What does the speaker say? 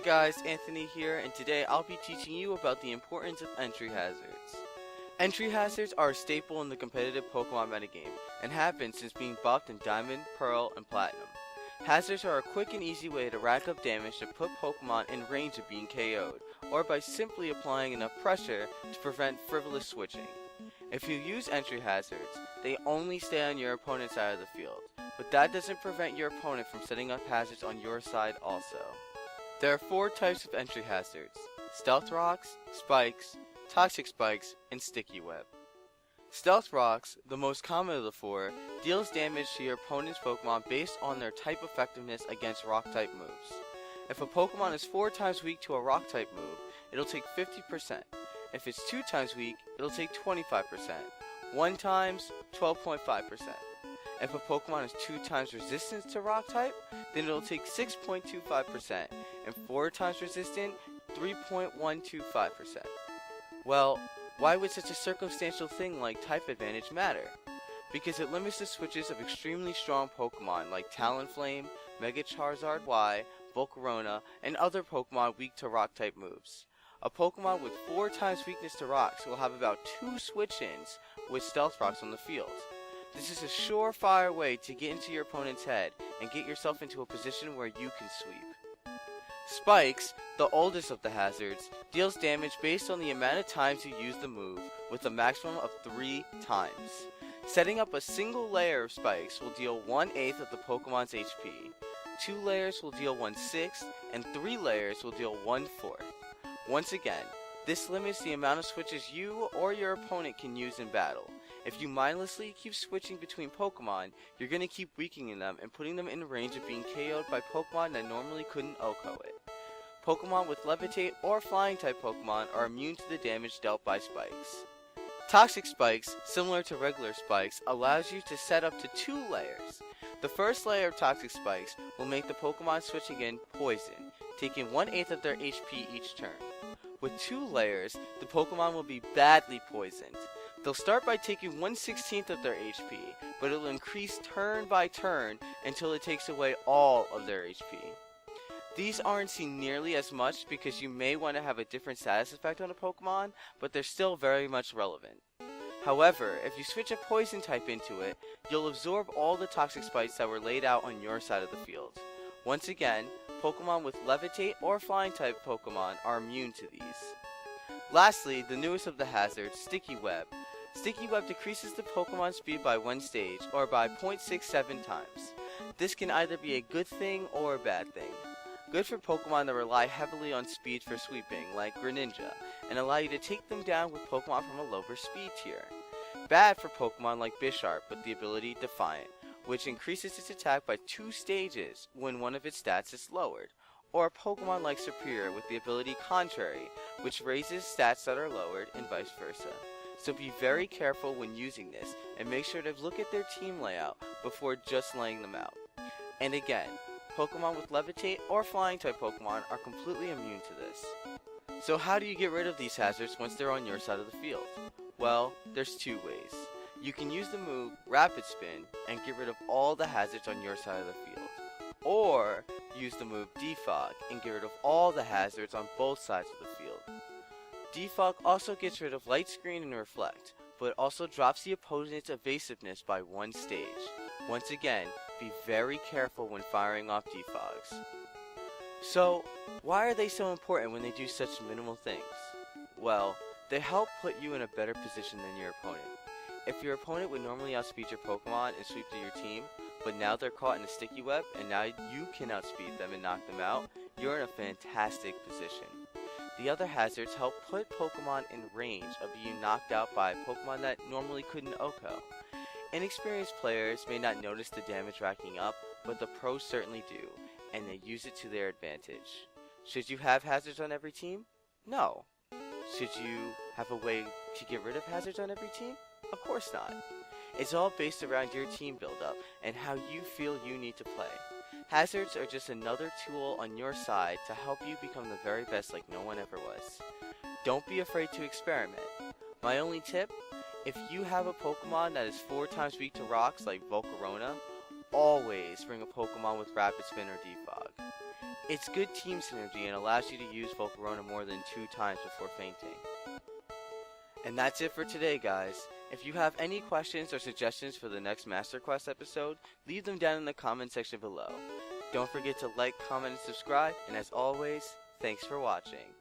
Hey guys, Anthony here, and today I'll be teaching you about the importance of entry hazards. Entry hazards are a staple in the competitive Pokemon metagame, and have been since being buffed in Diamond, Pearl, and Platinum. Hazards are a quick and easy way to rack up damage to put Pokemon in range of being KO'd, or by simply applying enough pressure to prevent frivolous switching. If you use entry hazards, they only stay on your opponent's side of the field, but that doesn't prevent your opponent from setting up hazards on your side also. There are 4 types of entry hazards: Stealth Rocks, Spikes, Toxic Spikes, and Sticky Web. Stealth Rocks, the most common of the 4, deals damage to your opponent's Pokemon based on their type effectiveness against Rock-type moves. If a Pokemon is 4 times weak to a Rock-type move, it'll take 50%. If it's 2 times weak, it'll take 25%. 1 times, 12.5%. If a Pokemon is 2 times resistant to Rock-type, then it'll take 6.25%, and 4 times resistant, 3.125%. Well, why would such a circumstantial thing like type advantage matter? Because it limits the switches of extremely strong Pokemon like Talonflame, Mega Charizard Y, Volcarona, and other Pokemon weak to Rock-type moves. A Pokemon with 4 times weakness to Rocks will have about 2 switch-ins with Stealth Rocks on the field. This is a surefire way to get into your opponent's head and get yourself into a position where you can sweep. Spikes, the oldest of the hazards, deals damage based on the amount of times you use the move, with a maximum of 3 times. Setting up a single layer of spikes will deal 1/8 of the Pokemon's HP, 2 layers will deal 1/6, and 3 layers will deal 1/4. Once again, this limits the amount of switches you or your opponent can use in battle. If you mindlessly keep switching between Pokemon, you're going to keep weakening them and putting them in range of being KO'd by Pokemon that normally couldn't OHKO it. Pokemon with Levitate or Flying type Pokemon are immune to the damage dealt by Spikes. Toxic Spikes, similar to regular Spikes, allows you to set up to 2 layers. The first layer of Toxic Spikes will make the Pokemon switching in poison, taking 1/8 of their HP each turn. With 2 layers, the Pokemon will be badly poisoned. They'll start by taking 1/16 of their HP, but it'll increase turn by turn until it takes away all of their HP. These aren't seen nearly as much because you may want to have a different status effect on a Pokemon, but they're still very much relevant. However, if you switch a poison type into it, you'll absorb all the toxic spikes that were laid out on your side of the field. Once again, Pokemon with Levitate or Flying type Pokemon are immune to these. Lastly, the newest of the hazards, Sticky Web. Sticky Web decreases the Pokemon speed by 1 stage, or by 0.67 times. This can either be a good thing or a bad thing. Good for Pokemon that rely heavily on speed for sweeping, like Greninja, and allow you to take them down with Pokemon from a lower speed tier. Bad for Pokemon like Bisharp with the ability Defiant, which increases its attack by 2 stages when one of its stats is lowered, or a Pokemon like Superior with the ability Contrary, which raises stats that are lowered, and vice versa. So be very careful when using this, and make sure to look at their team layout before just laying them out. And again, Pokemon with Levitate or Flying type Pokemon are completely immune to this. So how do you get rid of these hazards once they're on your side of the field? Well, there's 2 ways. You can use the move Rapid Spin and get rid of all the hazards on your side of the field. Or use the move Defog and get rid of all the hazards on both sides of the field. Defog also gets rid of Light Screen and Reflect, but it also drops the opponent's evasiveness by 1 stage. Once again, be very careful when firing off Defogs. So, why are they so important when they do such minimal things? Well, they help put you in a better position than your opponent. If your opponent would normally outspeed your Pokemon and sweep through your team, but now they're caught in a Sticky Web and now you can outspeed them and knock them out, you're in a fantastic position. The other hazards help put Pokemon in range of being knocked out by Pokemon that normally couldn't OHKO. Inexperienced players may not notice the damage racking up, but the pros certainly do, and they use it to their advantage. Should you have hazards on every team? No. Should you have a way to get rid of hazards on every team? Of course not. It's all based around your team build-up and how you feel you need to play. Hazards are just another tool on your side to help you become the very best like no one ever was. Don't be afraid to experiment. My only tip? If you have a Pokemon that is 4 times weak to rocks like Volcarona, always bring a Pokemon with Rapid Spin or Defog. It's good team synergy and allows you to use Volcarona more than 2 times before fainting. And that's it for today, guys. If you have any questions or suggestions for the next Master Quest episode, leave them down in the comment section below. Don't forget to like, comment, and subscribe, and as always, thanks for watching.